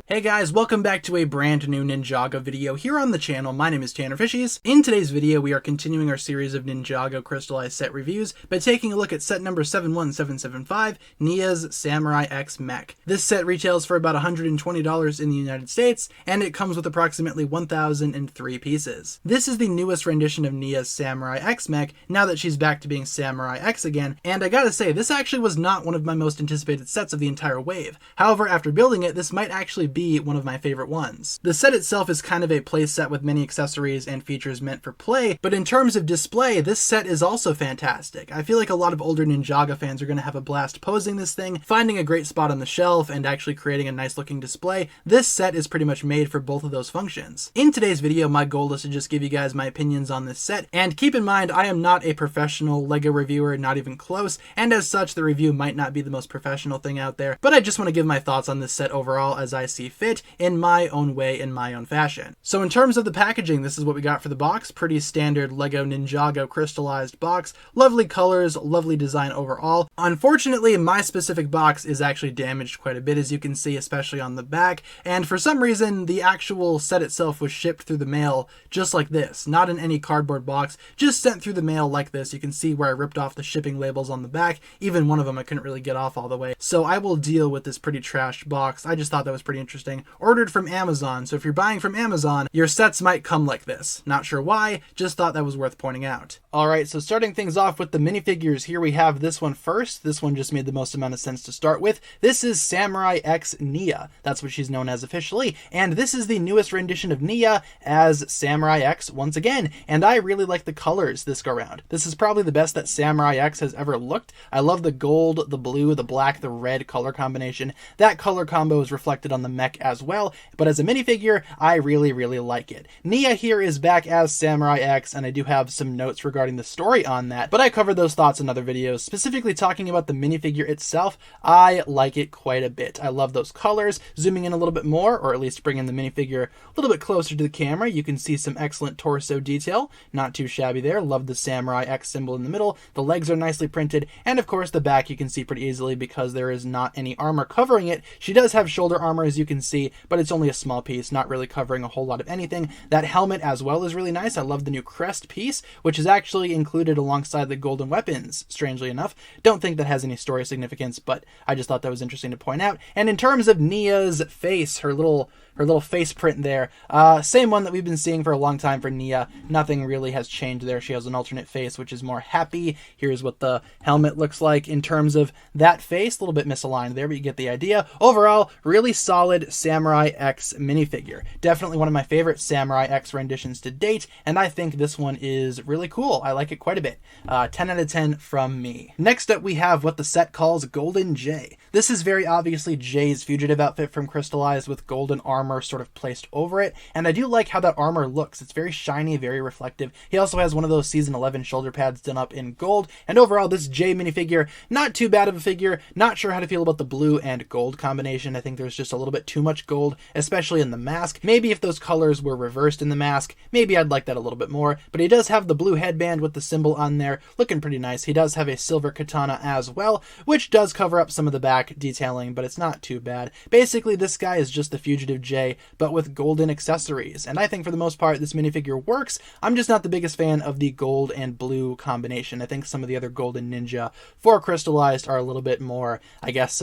Hey guys, welcome back to a brand new Ninjago video here on the channel. My name is TannerFishies. In today's video, we are continuing our series of Ninjago Crystalized set reviews by taking a look at set number 71775, Nya Samurai X Mech. This set retails for about $120 in the United States, and it comes with approximately 1,003 pieces. This is the newest rendition of Nya Samurai X Mech, now that she's back to being Samurai X again, and I gotta say, this actually was not one of my most anticipated sets of the entire wave. However, after building it, this might actually be one of my favorite ones. The set itself is kind of a play set with many accessories and features meant for play, but in terms of display, this set is also fantastic. I feel like a lot of older Ninjago fans are going to have a blast posing this thing, finding a great spot on the shelf, and actually creating a nice looking display. This set is pretty much made for both of those functions. In today's video, my goal is to just give you guys my opinions on this set, and keep in mind, I am not a professional LEGO reviewer, not even close, and as such, the review might not be the most professional thing out there, but I just want to give my thoughts on this set overall as I see fit in my own way, in my own fashion. So in terms of the packaging, this is what we got for the box. Pretty standard LEGO Ninjago crystallized box. Lovely colors, lovely design overall. Unfortunately, my specific box is actually damaged quite a bit, as you can see, especially on the back, and for some reason, the actual set itself was shipped through the mail just like this, not in any cardboard box, just sent through the mail like this. You can see where I ripped off the shipping labels on the back. Even one of them I couldn't really get off all the way. So I will deal with this pretty trashed box. I just thought that was pretty interesting. Ordered from Amazon, so if you're buying from Amazon, your sets might come like this. Not sure why, just thought that was worth pointing out. Alright, so starting things off with the minifigures, here we have this one first. This one just made the most amount of sense to start with. This is Samurai X Nya. That's what she's known as officially, and this is the newest rendition of Nya as Samurai X once again, and I really like the colors this go round. This is probably the best that Samurai X has ever looked. I love the gold, the blue, the black, the red color combination. That color combo is reflected on the mech as well, but as a minifigure, I really like it. Nya here is back as Samurai X, and I do have some notes regarding the story on that, but I covered those thoughts in other videos. Specifically talking about the minifigure itself, I like it quite a bit. I love those colors. Zooming in a little bit more, or at least bringing the minifigure a little bit closer to the camera, you can see some excellent torso detail. Not too shabby there. Love the Samurai X symbol in the middle. The legs are nicely printed, and of course the back you can see pretty easily because there is not any armor covering it. She does have shoulder armor, as you can see, but it's only a small piece, not really covering a whole lot of anything. That helmet as well is really nice. I love the new crest piece, which is actually included alongside the golden weapons, strangely enough. Don't think that has any story significance, but I just thought that was interesting to point out. And in terms of Nya's face, her little face print there, same one that we've been seeing for a long time for Nya. Nothing really has changed there. She has an alternate face, which is more happy. Here's what the helmet looks like in terms of that face. A little bit misaligned there, but you get the idea. Overall, really solid Samurai X minifigure. Definitely one of my favorite Samurai X renditions to date, and I think this one is really cool. I like it quite a bit. 10 out of 10 from me. Next up, we have what the set calls Golden J. This is very obviously Jay's fugitive outfit from Crystalized with golden armor sort of placed over it, and I do like how that armor looks. It's very shiny, very reflective. He also has one of those season 11 shoulder pads done up in gold, and overall this Jay minifigure, not too bad of a figure. Not sure how to feel about the blue and gold combination. I think there's just a little bit too much gold, especially in the mask. Maybe if those colors were reversed in the mask, maybe I'd like that a little bit more, but he does have the blue headband with the symbol on there, looking pretty nice. He does have a silver katana as well, which does cover up some of the back detailing, but it's not too bad. Basically, this guy is just the fugitive Jay, but with golden accessories, and I think for the most part this minifigure works. I'm just not the biggest fan of the gold and blue combination. I think some of the other golden ninja for Crystalized are a little bit more, I guess,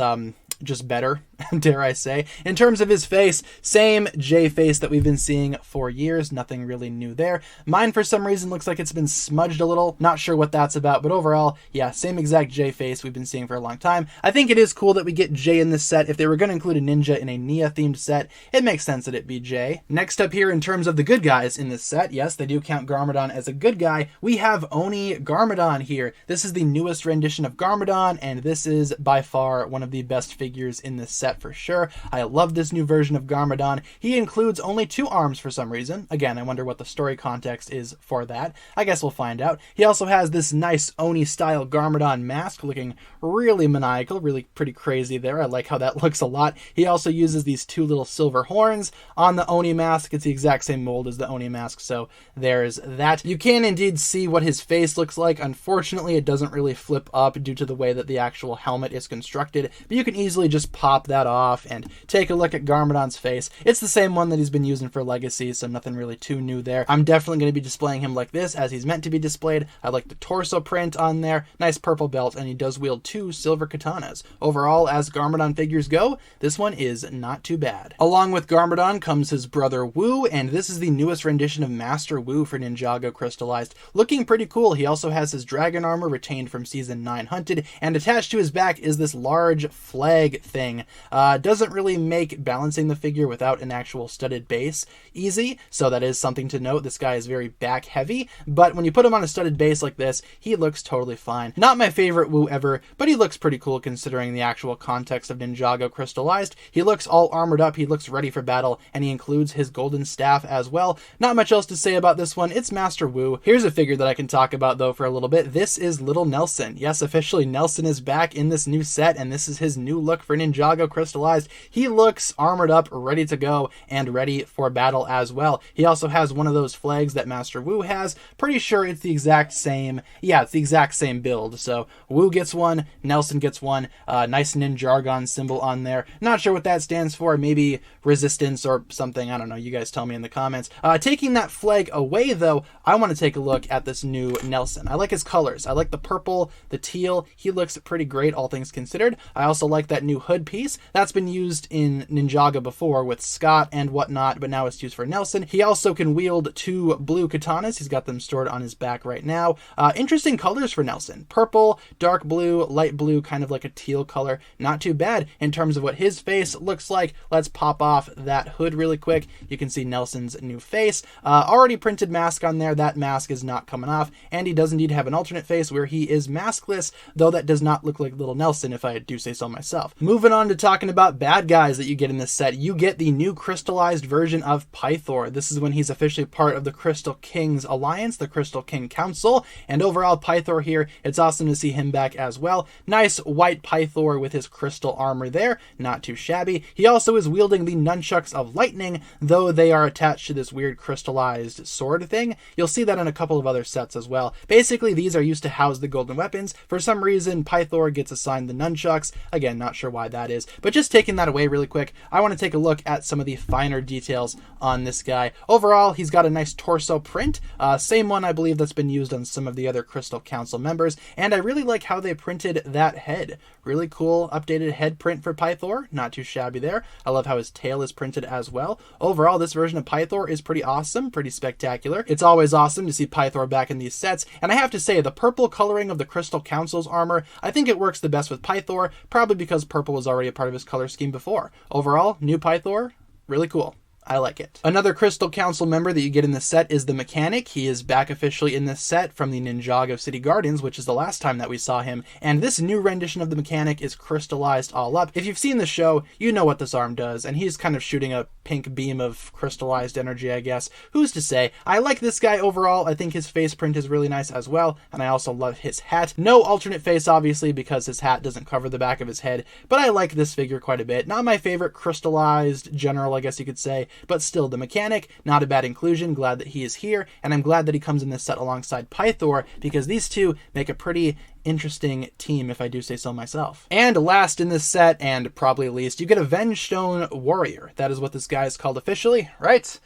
just better, dare I say. In terms of his face, same J face that we've been seeing for years. Nothing really new there. Mine, for some reason, looks like it's been smudged a little. Not sure what that's about, but overall, yeah, same exact J face we've been seeing for a long time. I think it is cool that we get J in this set. If they were going to include a ninja in a Nya-themed set, it makes sense that it be J. Next up here, in terms of the good guys in this set, yes, they do count Garmadon as a good guy. We have Oni Garmadon here. This is the newest rendition of Garmadon, and this is by far one of the best figures in this set for sure. I love this new version of Garmadon. He includes only 2 arms for some reason. Again, I wonder what the story context is for that. I guess we'll find out. He also has this nice Oni-style Garmadon mask, looking really maniacal, really pretty crazy there. I like how that looks a lot. He also uses these 2 little silver horns on the Oni mask. It's the exact same mold as the Oni mask, so there's that. You can indeed see what his face looks like. Unfortunately, it doesn't really flip up due to the way that the actual helmet is constructed, but you can easily just pop that that off and take a look at Garmadon's face. It's the same one that he's been using for Legacy, so nothing really too new there. I'm definitely going to be displaying him like this, as he's meant to be displayed. I like the torso print on there, nice purple belt, and he does wield 2 silver katanas. Overall, as Garmadon figures go, this one is not too bad. Along with Garmadon comes his brother Wu, and this is the newest rendition of Master Wu for Ninjago Crystalized. Looking pretty cool. He also has his dragon armor retained from Season 9 Hunted, and attached to his back is this large flag thing. Doesn't really make balancing the figure without an actual studded base easy, so that is something to note. This guy is very back heavy, but when you put him on a studded base like this, he looks totally fine. Not my favorite Wu ever, but he looks pretty cool considering the actual context of Ninjago Crystalized. He looks all armored up, he looks ready for battle, and he includes his golden staff as well. Not much else to say about this one. It's Master Wu. Here's a figure that I can talk about though for a little bit. This is Little Nelson. Yes, officially Nelson is back in this new set, and this is his new look for Ninjago Crystalized. He looks armored up, ready to go, and ready for battle as well. He also has one of those flags that Master Wu has. Pretty sure it's the exact same, it's the exact same build. So Wu gets one, Nelson gets one, nice Ninjago symbol on there. Not sure what that stands for, maybe resistance or something, I don't know, you guys tell me in the comments. Taking that flag away though, I want to take a look at this new Nelson. I like his colors. I like the purple, the teal. He looks pretty great, all things considered. I also like that new hood piece. That's been used in Ninjago before with Scott and whatnot, but now it's used for Nelson. He also can wield 2 blue katanas. He's got them stored on his back right now. Interesting colors for Nelson. Purple, dark blue, light blue, kind of like a teal color. Not too bad in terms of what his face looks like. Let's pop off that hood really quick. You can see Nelson's new face. Already printed mask on there. That mask is not coming off, and he does indeed have an alternate face where he is maskless, though that does not look like Little Nelson if I do say so myself. Moving on to talking about bad guys that you get in this set, you get the new crystallized version of Pythor. This is when he's officially part of the Crystal Kings Alliance, the Crystal King Council, and overall Pythor here, it's awesome to see him back as well. Nice white Pythor with his crystal armor there, not too shabby. He also is wielding the nunchucks of lightning, though they are attached to this weird crystallized sword thing. You'll see that in a couple of other sets as well. Basically, these are used to house the golden weapons. For some reason, Pythor gets assigned the nunchucks. Again, not sure why that is, but just taking that away really quick, I want to take a look at some of the finer details on this guy. Overall, he's got a nice torso print, same one I believe that's been used on some of the other Crystal Council members, and I really like how they printed that head. Really cool updated head print for Pythor, not too shabby there. I love how his tail is printed as well. Overall, this version of Pythor is pretty awesome, pretty spectacular. It's always awesome to see Pythor back in these sets, and I have to say, the purple coloring of the Crystal Council's armor, I think it works the best with Pythor, probably because purple was already a part of his color scheme before. Overall, new Pythor, really cool. I like it. Another Crystal Council member that you get in this set is the Mechanic. He is back officially in this set from the Ninjago City Guardians, which is the last time that we saw him, and this new rendition of the Mechanic is crystallized all up. If you've seen the show, you know what this arm does, and he's kind of shooting a pink beam of crystallized energy, I guess. Who's to say? I like this guy overall. I think his face print is really nice as well, and I also love his hat. No alternate face, obviously, because his hat doesn't cover the back of his head, but I like this figure quite a bit. Not my favorite crystallized general, I guess you could say, but still the Mechanic, not a bad inclusion. Glad that he is here, and I'm glad that he comes in this set alongside Pythor, because these two make a pretty interesting team, if I do say so myself. And last in this set, and probably least, you get a Vengestone Warrior. That is what this guy is called officially, right?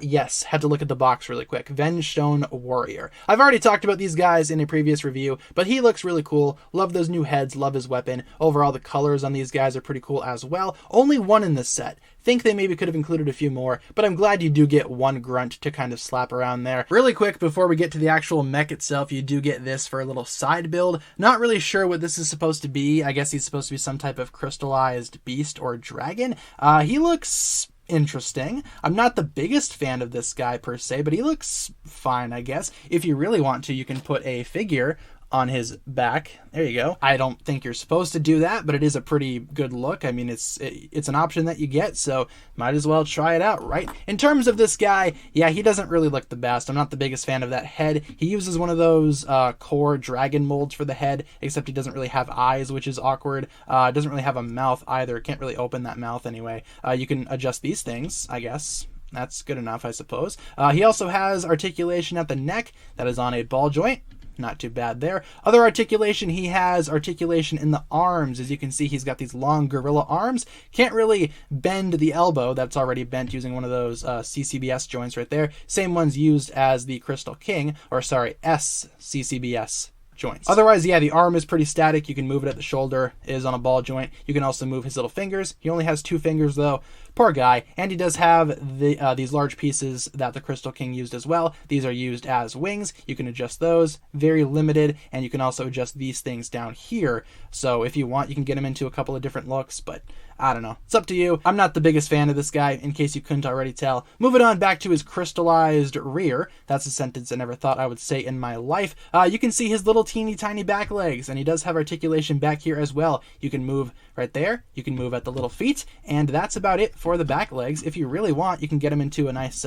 Yes, had to look at the box really quick. Vengestone Warrior. I've already talked about these guys in a previous review, but he looks really cool. Love those new heads, love his weapon. Overall, the colors on these guys are pretty cool as well. Only one in this set. Think they maybe could have included a few more, but I'm glad you do get one grunt to kind of slap around there. Really quick, before we get to the actual mech itself, you do get this for a little side build. Not really sure what this is supposed to be. I guess he's supposed to be some type of crystallized beast or dragon. He looks interesting. I'm not the biggest fan of this guy per se, but he looks fine, I guess. If you really want to, you can put a figure on his back. There you go. I don't think you're supposed to do that, but it is a pretty good look. I mean, it's an option that you get, so might as well try it out, right? In terms of this guy, yeah, he doesn't really look the best. I'm not the biggest fan of that head. He uses one of those core dragon molds for the head, except he doesn't really have eyes, which is awkward. Doesn't really have a mouth either. Can't really open that mouth anyway. You can adjust these things, I guess. That's good enough, I suppose. He also has articulation at the neck that is on a ball joint. not too bad there. Other articulation, he has articulation in the arms. As you can see, he's got these long gorilla arms. Can't really bend the elbow. That's already bent using one of those CCBS joints right there. Same ones used as the Crystal King, or sorry, SCCBS joints. Otherwise, yeah, the arm is pretty static. You can move it at the shoulder. It is on a ball joint. You can also move his little fingers. He only has 2 fingers though. Poor guy. And he does have these large pieces that the Crystal King used as well. These are used as wings. You can adjust those. Very limited. And you can also adjust these things down here. So if you want, you can get him into a couple of different looks, but I don't know. It's up to you. I'm not the biggest fan of this guy, in case you couldn't already tell. Moving on back to his crystallized rear. That's a sentence I never thought I would say in my life. You can see his little teeny tiny back legs, and he does have articulation back here as well. You can move right there. You can move at the little feet, and that's about it for the back legs. If you really want, you can get him into a nice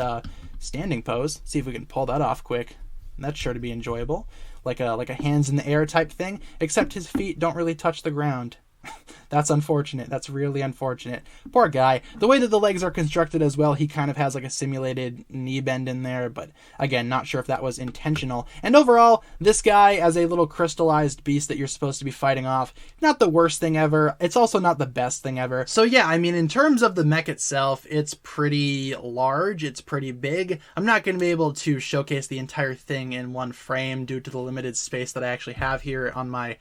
standing pose. See if we can pull that off quick. That's sure to be enjoyable. Like a hands in the air type thing, except his feet don't really touch the ground. That's unfortunate. That's really unfortunate. Poor guy. The way that the legs are constructed as well, he kind of has like a simulated knee bend in there, but again, not sure if that was intentional. And overall, this guy as a little crystallized beast that you're supposed to be fighting off, not the worst thing ever. It's also not the best thing ever. So yeah, I mean, in terms of the mech itself, it's pretty large. It's pretty big. I'm not going to be able to showcase the entire thing in one frame due to the limited space that I actually have here on my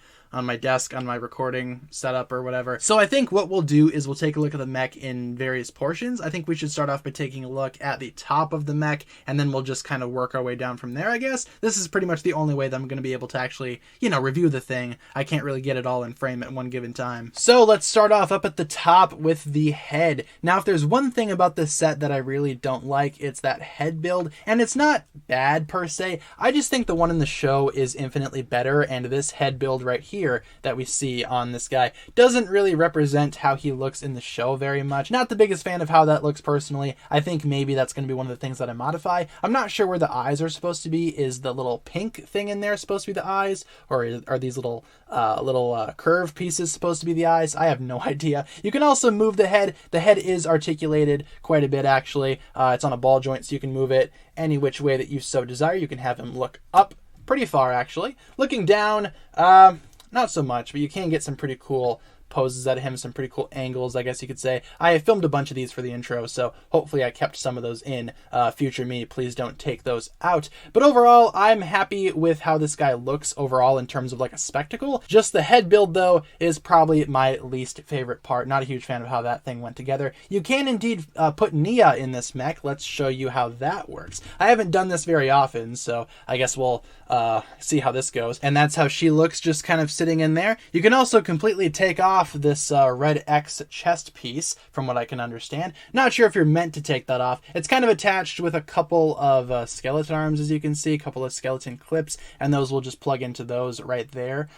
desk, on my recording setup or whatever. So I think what we'll do is we'll take a look at the mech in various portions. I think we should start off by taking a look at the top of the mech, and then we'll just kind of work our way down from there, I guess. This is pretty much the only way that I'm going to be able to actually, you know, review the thing. I can't really get it all in frame at one given time. So let's start off up at the top with the head. Now, if there's one thing about this set that I really don't like, it's that head build, and it's not bad per se. I just think the one in the show is infinitely better, and this head build right here that we see on this guy doesn't really represent how he looks in the show very much. Not the biggest fan of how that looks personally. I think maybe that's going to be one of the things that I modify. I'm not sure where the eyes are supposed to be. Is the little pink thing in there supposed to be the eyes, or are these little curved pieces supposed to be the eyes? I have no idea. You can also move the head. The head is articulated quite a bit actually. It's on a ball joint, so you can move it any which way that you so desire. You can have him look up pretty far actually. Looking down, not so much, but you can get some pretty cool poses out of him, some pretty cool angles, I guess you could say. I have filmed a bunch of these for the intro, so hopefully I kept some of those in. Future me, please don't take those out. But overall, I'm happy with how this guy looks overall in terms of like a spectacle. Just the head build, though, is probably my least favorite part. Not a huge fan of how that thing went together. You can indeed put Nya in this mech. Let's show you how that works. I haven't done this very often, so I guess we'll see how this goes. And that's how she looks, just kind of sitting in there. You can also completely take off this red X chest piece, from what I can understand. Not sure if you're meant to take that off. It's kind of attached with a couple of skeleton arms, as you can see, a couple of skeleton clips, and those will just plug into those right there.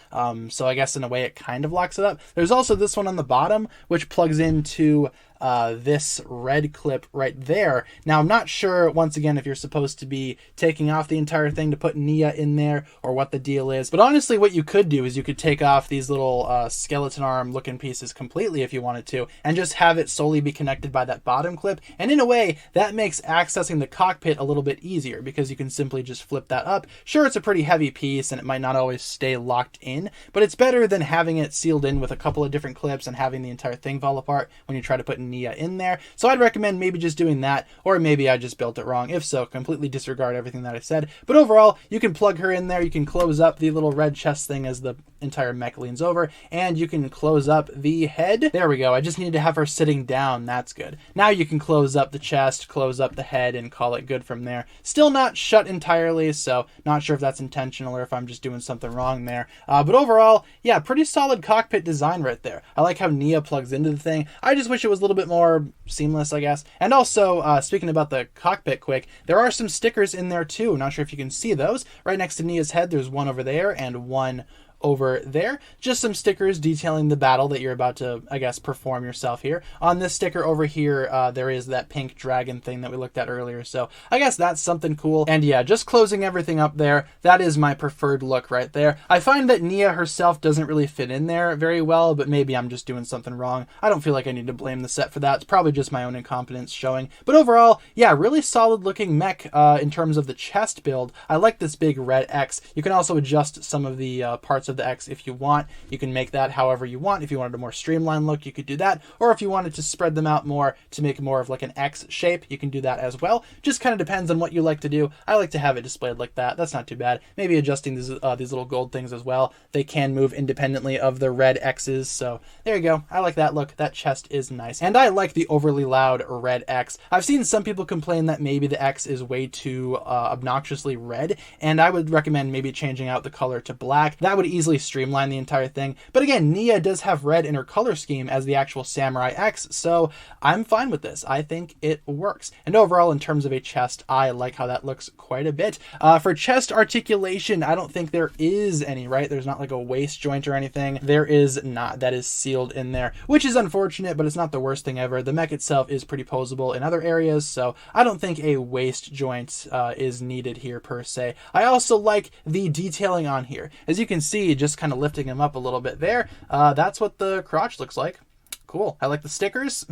So I guess in a way it kind of locks it up. There's also this one on the bottom, which plugs into this red clip right there. Now, I'm not sure, once again, if you're supposed to be taking off the entire thing to put Nya in there or what the deal is. But honestly, what you could do is you could take off these little skeleton arm looking pieces completely if you wanted to, and just have it solely be connected by that bottom clip. And in a way, that makes accessing the cockpit a little bit easier because you can simply just flip that up. Sure, it's a pretty heavy piece and it might not always stay locked in, but it's better than having it sealed in with a couple of different clips and having the entire thing fall apart when you try to put Nya in there. So I'd recommend maybe just doing that, or maybe I just built it wrong. If so, completely disregard everything that I said. But overall, you can plug her in there. You can close up the little red chest thing as the entire mech leans over, and you can close up the head. There we go. I just need to have her sitting down. That's good. Now you can close up the chest, close up the head, and call it good from there. Still not shut entirely, so not sure if that's intentional or if I'm just doing something wrong there. But overall, yeah, pretty solid cockpit design right there. I like how Nya plugs into the thing. I just wish it was a little bit more seamless, I guess. And also, speaking about the cockpit quick, there are some stickers in there too. Not sure if you can see those. Right next to Nya's head, there's one over there and one over there. Just some stickers detailing the battle that you're about to, I guess, perform yourself here. On this sticker over here, there is that pink dragon thing that we looked at earlier. So I guess that's something cool. And yeah, just closing everything up there, that is my preferred look right there. I find that Nya herself doesn't really fit in there very well, but maybe I'm just doing something wrong. I don't feel like I need to blame the set for that. It's probably just my own incompetence showing. But overall, yeah, really solid looking mech in terms of the chest build. I like this big red X. You can also adjust some of the parts of the X if you want. You can make that however you want. If you wanted a more streamlined look, you could do that. Or if you wanted to spread them out more to make more of like an X shape, you can do that as well. Just kind of depends on what you like to do. I like to have it displayed like that. That's not too bad. Maybe adjusting these little gold things as well. They can move independently of the red X's. So there you go. I like that look. That chest is nice. And I like the overly loud red X. I've seen some people complain that maybe the X is way too obnoxiously red, and I would recommend maybe changing out the color to black. That would easily streamline the entire thing. But again, Nya does have red in her color scheme as the actual Samurai X, so I'm fine with this. I think it works. And overall, in terms of a chest, I like how that looks quite a bit. For chest articulation, I don't think there is any, right? There's not like a waist joint or anything. There is not. That is sealed in there, which is unfortunate, but it's not the worst thing ever. The mech itself is pretty posable in other areas, so I don't think a waist joint is needed here per se. I also like the detailing on here. As you can see, just kind of lifting him up a little bit there, that's what the crotch looks like. Cool. I like the stickers.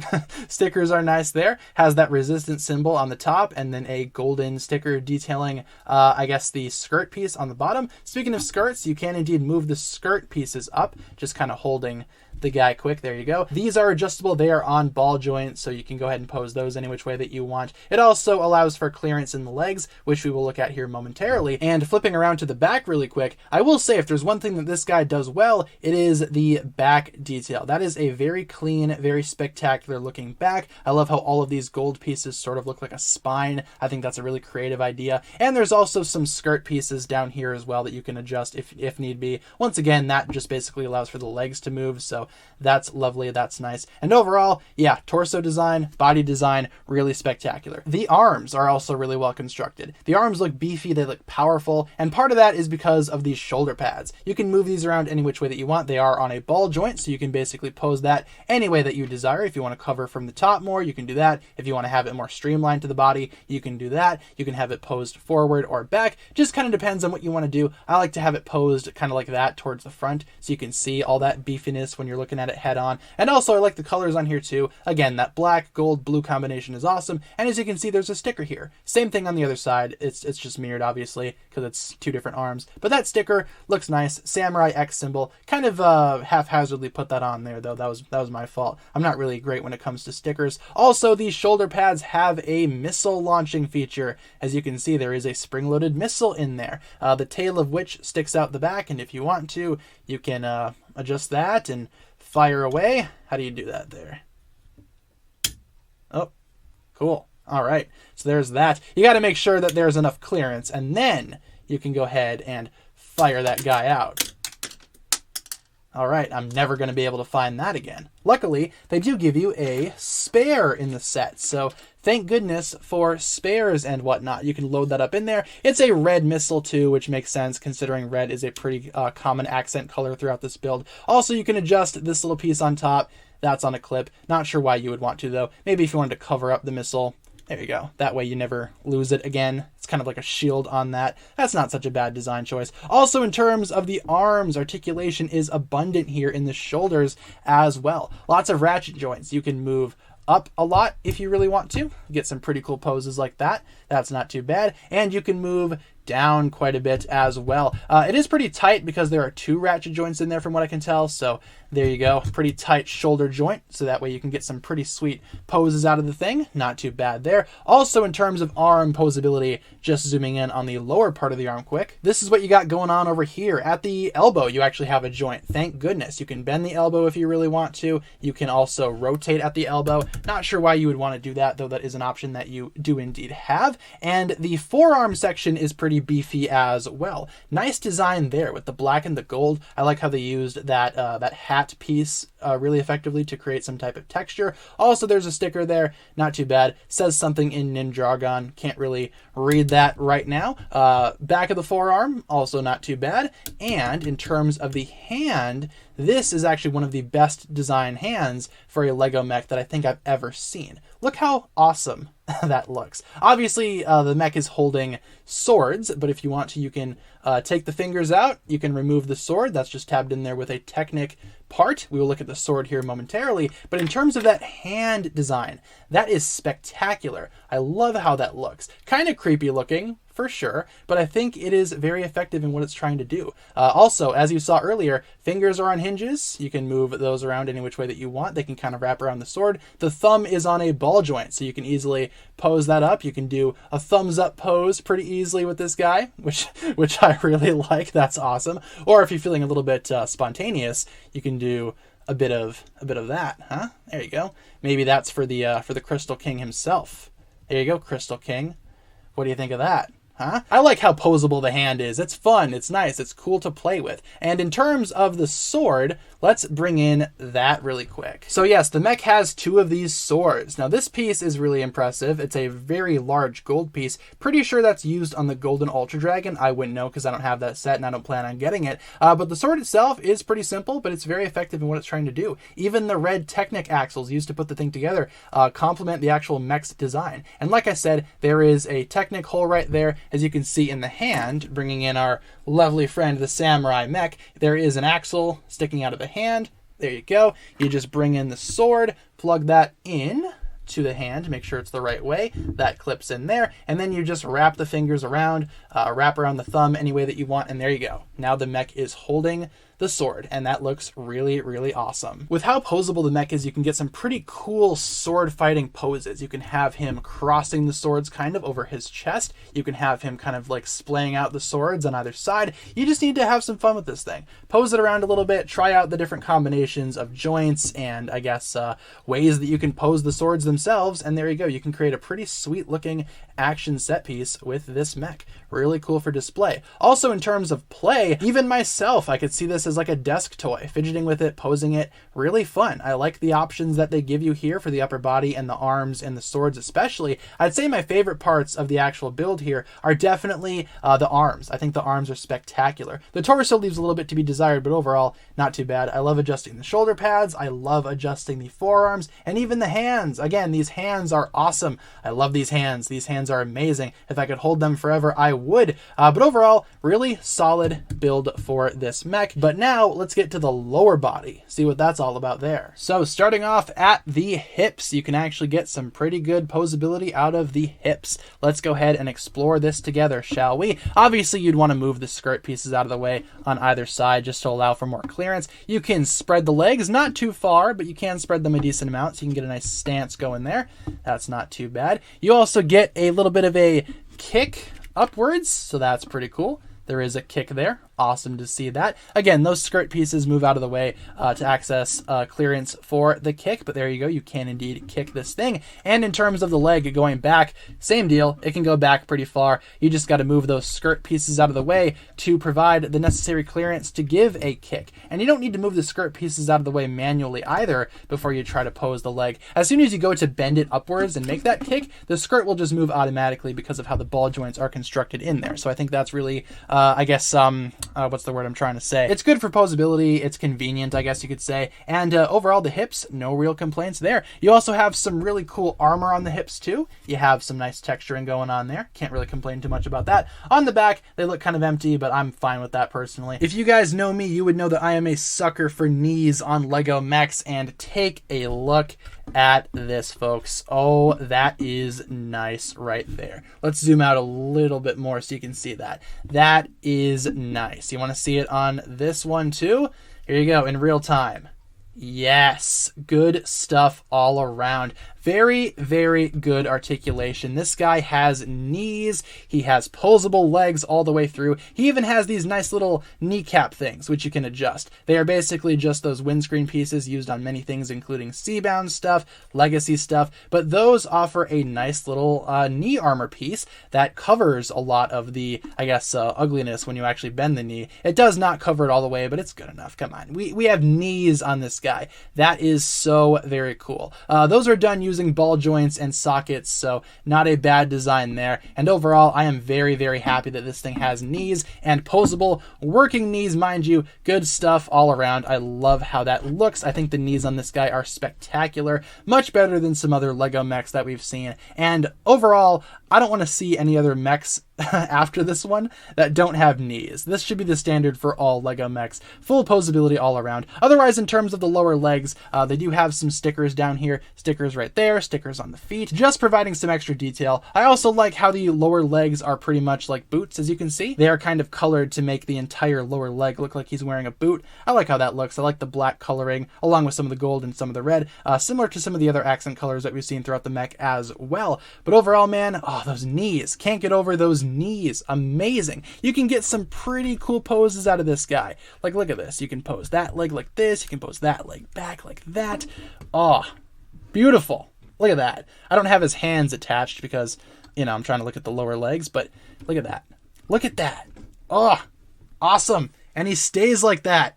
Stickers are nice there. Has that resistance symbol on the top and then a golden sticker detailing, I guess, the skirt piece on the bottom. Speaking of skirts, you can indeed move the skirt pieces up, just kind of holding the guy quick. There you go. These are adjustable. They are on ball joints, so you can go ahead and pose those any which way that you want. It also allows for clearance in the legs, which we will look at here momentarily. And flipping around to the back really quick, I will say if there's one thing that this guy does well, it is the back detail. That is a very clean, very spectacular looking back. I love how all of these gold pieces sort of look like a spine. I think that's a really creative idea. And there's also some skirt pieces down here as well that you can adjust if need be. Once again, that just basically allows for the legs to move, so that's lovely. That's nice. And overall, yeah, torso design, body design, really spectacular. The arms are also really well constructed. The arms look beefy, they look powerful, and part of that is because of these shoulder pads. You can move these around any which way that you want. They are on a ball joint, so you can basically pose that any way that you desire. If you want to cover from the top more, you can do that. If you want to have it more streamlined to the body, you can do that. You can have it posed forward or back. Just kind of depends on what you want to do. I like to have it posed kind of like that towards the front, so you can see all that beefiness when you're looking at it head on. And also I like the colors on here too. Again, that black, gold, blue combination is awesome. And as you can see, there's a sticker here. Same thing on the other side. It's just mirrored, obviously, because it's two different arms. But that sticker looks nice. Samurai X symbol. Kind of haphazardly put that on there, though. That was my fault. I'm not really great when it comes to stickers. Also, these shoulder pads have a missile launching feature. As you can see, there is a spring-loaded missile in there, the tail of which sticks out the back. And if you want to, you can adjust that and fire away. How do you do that there? Oh, cool. All right. So there's that. You got to make sure that there's enough clearance, and then you can go ahead and fire that guy out. All right. I'm never going to be able to find that again. Luckily, they do give you a spare in the set. So thank goodness for spares and whatnot. You can load that up in there. It's a red missile too, which makes sense considering red is a pretty common accent color throughout this build. Also, you can adjust this little piece on top. That's on a clip. Not sure why you would want to, though. Maybe if you wanted to cover up the missile. There you go. That way you never lose it again. It's kind of like a shield on that. That's not such a bad design choice. Also, in terms of the arms, articulation is abundant here in the shoulders as well. Lots of ratchet joints. You can move up a lot if you really want to. Get some pretty cool poses like that. That's not too bad. And you can move down quite a bit as well. It is pretty tight because there are two ratchet joints in there from what I can tell. So there you go. Pretty tight shoulder joint. So that way you can get some pretty sweet poses out of the thing. Not too bad there. Also, in terms of arm posability, just zooming in on the lower part of the arm quick, this is what you got going on over here. At the elbow, you actually have a joint. Thank goodness. You can bend the elbow if you really want to. You can also rotate at the elbow. Not sure why you would want to do that, though that is an option that you do indeed have. And the forearm section is pretty pretty beefy as well. Nice design there with the black and the gold. I like how they used that that hat piece really effectively to create some type of texture. Also, there's a sticker there, not too bad. Says something in Ninjago, can't really read that right now. Back of the forearm, also not too bad. And in terms of the hand, this is actually one of the best design hands for a Lego mech that I think I've ever seen. Look how awesome that looks. Obviously, the mech is holding swords, but if you want to, you can take the fingers out. You can remove the sword. That's just tabbed in there with a Technic part. We will look at the sword here momentarily, but in terms of that hand design, that is spectacular. I love how that looks. Kind of creepy looking, for sure, but I think it is very effective in what it's trying to do. Also, as you saw earlier, fingers are on hinges. You can move those around any which way that you want. They can kind of wrap around the sword. The thumb is on a ball joint, so you can easily pose that up. You can do a thumbs up pose pretty easily with this guy, which I really like. That's awesome. Or if you're feeling a little bit spontaneous, you can do a bit of that, huh? There you go. Maybe that's for the Crystal King himself. There you go, Crystal King. What do you think of that? Huh? I like how posable the hand is. It's fun, it's nice, it's cool to play with. And in terms of the sword, let's bring in that really quick. So yes, the mech has two of these swords. Now this piece is really impressive. It's a very large gold piece. Pretty sure that's used on the Golden Ultra Dragon. I wouldn't know because I don't have that set and I don't plan on getting it. But the sword itself is pretty simple, but it's very effective in what it's trying to do. Even the red Technic axles used to put the thing together complement the actual mech's design. And like I said, there is a Technic hole right there. As you can see in the hand, bringing in our lovely friend, the Samurai Mech, there is an axle sticking out of the hand. There you go. You just bring in the sword, plug that in to the hand, make sure it's the right way. That clips in there, and then you just wrap the fingers around, wrap around the thumb any way that you want, and there you go. Now the mech is holding the sword, and that looks really, really awesome. With how posable the mech is, you can get some pretty cool sword fighting poses. You can have him crossing the swords kind of over his chest. You can have him kind of like splaying out the swords on either side. You just need to have some fun with this thing. Pose it around a little bit, try out the different combinations of joints and I guess ways that you can pose the swords themselves, and there you go. You can create a pretty sweet looking action set piece with this mech. Really cool for display. Also, in terms of play, even myself, I could see this as like a desk toy. Fidgeting with it, posing it, really fun. I like the options that they give you here for the upper body and the arms and the swords especially. I'd say my favorite parts of the actual build here are definitely the arms. I think the arms are spectacular. The torso leaves a little bit to be desired, but overall, not too bad. I love adjusting the shoulder pads. I love adjusting the forearms and even the hands. Again, these hands are awesome. I love these hands. These hands are amazing. If I could hold them forever, I would. But overall, really solid build for this mech. But now let's get to the lower body, see what that's all about there. So starting off at the hips, you can actually get some pretty good posability out of the hips. Let's go ahead and explore this together, shall we? Obviously, you'd want to move the skirt pieces out of the way on either side just to allow for more clearance. You can spread the legs, not too far, but you can spread them a decent amount, so you can get a nice stance going there. That's not too bad. You also get a little bit of a kick upwards, so that's pretty cool. There is a kick there. Awesome to see that. Again, those skirt pieces move out of the way to access clearance for the kick, but there you go. You can indeed kick this thing. And in terms of the leg going back, same deal. It can go back pretty far. You just got to move those skirt pieces out of the way to provide the necessary clearance to give a kick. And you don't need to move the skirt pieces out of the way manually either before you try to pose the leg. As soon as you go to bend it upwards and make that kick, the skirt will just move automatically because of how the ball joints are constructed in there. So I think that's really, I guess, what's the word I'm trying to say? It's good for posability. It's convenient, I guess you could say. And overall, the hips, no real complaints there. You also have some really cool armor on the hips too. You have some nice texturing going on there. Can't really complain too much about that. On the back, they look kind of empty, but I'm fine with that personally. If you guys know me, you would know that I am a sucker for knees on Lego mechs, and take a look at this, folks. Oh, that is nice right there. Let's zoom out a little bit more so you can see that. That is nice. You want to see it on this one too? Here you go, in real time. Yes, good stuff all around. Very, very good articulation. This guy has knees. He has posable legs all the way through. He even has these nice little kneecap things, which you can adjust. They are basically just those windscreen pieces used on many things, including Seabound stuff, Legacy stuff, but those offer a nice little knee armor piece that covers a lot of the, I guess, ugliness when you actually bend the knee. It does not cover it all the way, but it's good enough. Come on. We have knees on this guy. That is so very cool. Those are done using ball joints and sockets, so not a bad design there. And overall, I am very, very happy that this thing has knees and posable working knees, mind you. Good stuff all around. I love how that looks. I think the knees on this guy are spectacular, much better than some other Lego mechs that we've seen. And overall, I don't want to see any other mechs after this one that don't have knees. This should be the standard for all Lego mechs. Full posability all around. Otherwise, in terms of the lower legs, they do have some stickers down here, stickers right there, stickers on the feet, just providing some extra detail. I also like how the lower legs are pretty much like boots, as you can see. They are kind of colored to make the entire lower leg look like he's wearing a boot. I like how that looks. I like the black coloring along with some of the gold and some of the red, similar to some of the other accent colors that we've seen throughout the mech as well. But overall, man, those knees. Can't get over those knees. Amazing. You can get some pretty cool poses out of this guy. Like, look at this. You can pose that leg like this. You can pose that leg back like that. Oh, beautiful. Look at that. I don't have his hands attached because, you know, I'm trying to look at the lower legs, but look at that. Look at that. Oh, awesome. And he stays like that.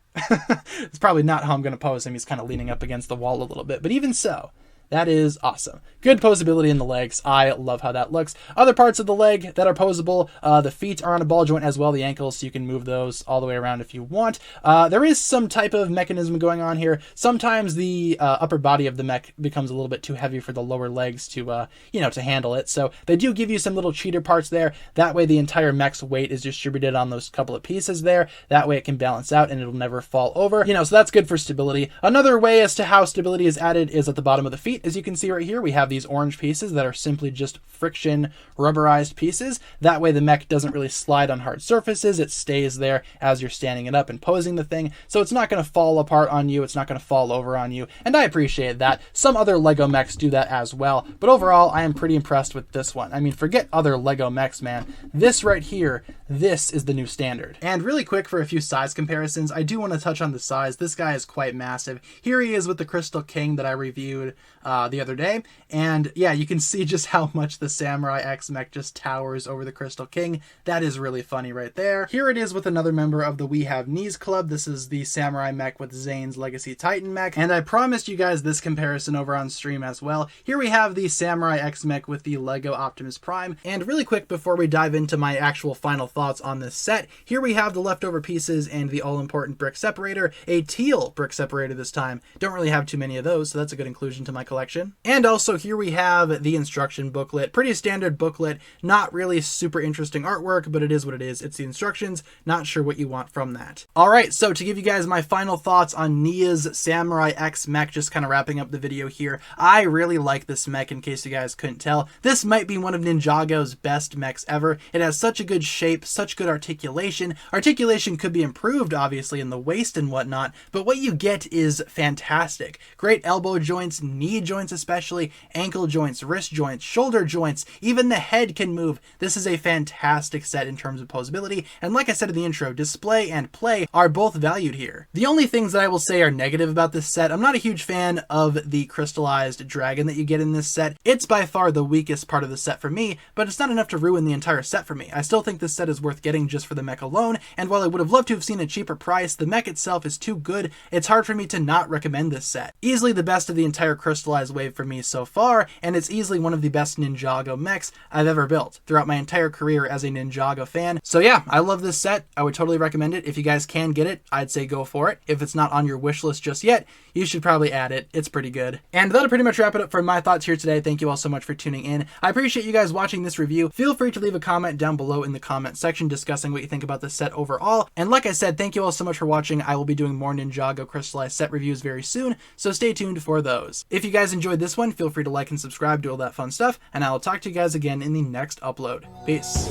It's probably not how I'm going to pose him. He's kind of leaning up against the wall a little bit, but even so, that is awesome. Good posability in the legs. I love how that looks. Other parts of the leg that are posable, the feet are on a ball joint as well, the ankles, so you can move those all the way around if you want. There is some type of mechanism going on here. Sometimes the upper body of the mech becomes a little bit too heavy for the lower legs to, to handle it. So they do give you some little cheater parts there. That way the entire mech's weight is distributed on those couple of pieces there. That way it can balance out and it'll never fall over. So that's good for stability. Another way as to how stability is added is at the bottom of the feet. As you can see right here, we have these orange pieces that are simply just friction rubberized pieces. That way the mech doesn't really slide on hard surfaces. It stays there as you're standing it up and posing the thing. So it's not going to fall apart on you. It's not going to fall over on you. And I appreciate that. Some other Lego mechs do that as well. But overall, I am pretty impressed with this one. I mean, forget other Lego mechs, man. This right here, this is the new standard. And really quick for a few size comparisons, I do want to touch on the size. This guy is quite massive. Here he is with the Crystal King that I reviewed the other day. And yeah, you can see just how much the Samurai X mech just towers over the Crystal King. That is really funny right there. Here it is with another member of the We Have Knees Club. This is the Samurai mech with Zane's Legacy Titan mech. And I promised you guys this comparison over on stream as well. Here we have the Samurai X mech with the Lego Optimus Prime. And really quick before we dive into my actual final thoughts on this set, here we have the leftover pieces and the all-important brick separator, a teal brick separator this time. Don't really have too many of those, so that's a good inclusion to my collection. And also here we have the instruction booklet. Pretty standard booklet, not really super interesting artwork, but it is what it is. It's the instructions, not sure what you want from that. Alright, so to give you guys my final thoughts on Nya's Samurai X mech, just kind of wrapping up the video here, I really like this mech in case you guys couldn't tell. This might be one of Ninjago's best mechs ever. It has such a good shape, such good articulation. Articulation could be improved, obviously, in the waist and whatnot, but what you get is fantastic. Great elbow joints, knee joints especially, ankle joints, wrist joints, shoulder joints, even the head can move. This is a fantastic set in terms of posability, and like I said in the intro, display and play are both valued here. The only things that I will say are negative about this set, I'm not a huge fan of the crystallized dragon that you get in this set. It's by far the weakest part of the set for me, but it's not enough to ruin the entire set for me. I still think this set is worth getting just for the mech alone, and while I would have loved to have seen a cheaper price, the mech itself is too good. It's hard for me to not recommend this set. Easily the best of the entire crystallized wave for me so far, and it's easily one of the best Ninjago mechs I've ever built throughout my entire career as a Ninjago fan. So yeah, I love this set. I would totally recommend it. If you guys can get it, I'd say go for it. If it's not on your wish list just yet, you should probably add it. It's pretty good. And that'll pretty much wrap it up for my thoughts here today. Thank you all so much for tuning in. I appreciate you guys watching this review. Feel free to leave a comment down below in the comment section discussing what you think about this set overall. And like I said, thank you all so much for watching. I will be doing more Ninjago crystallized set reviews very soon, so stay tuned for those. If you guys enjoyed this one, feel free to like and subscribe, do all that fun stuff, and I will talk to you guys again in the next upload. Peace.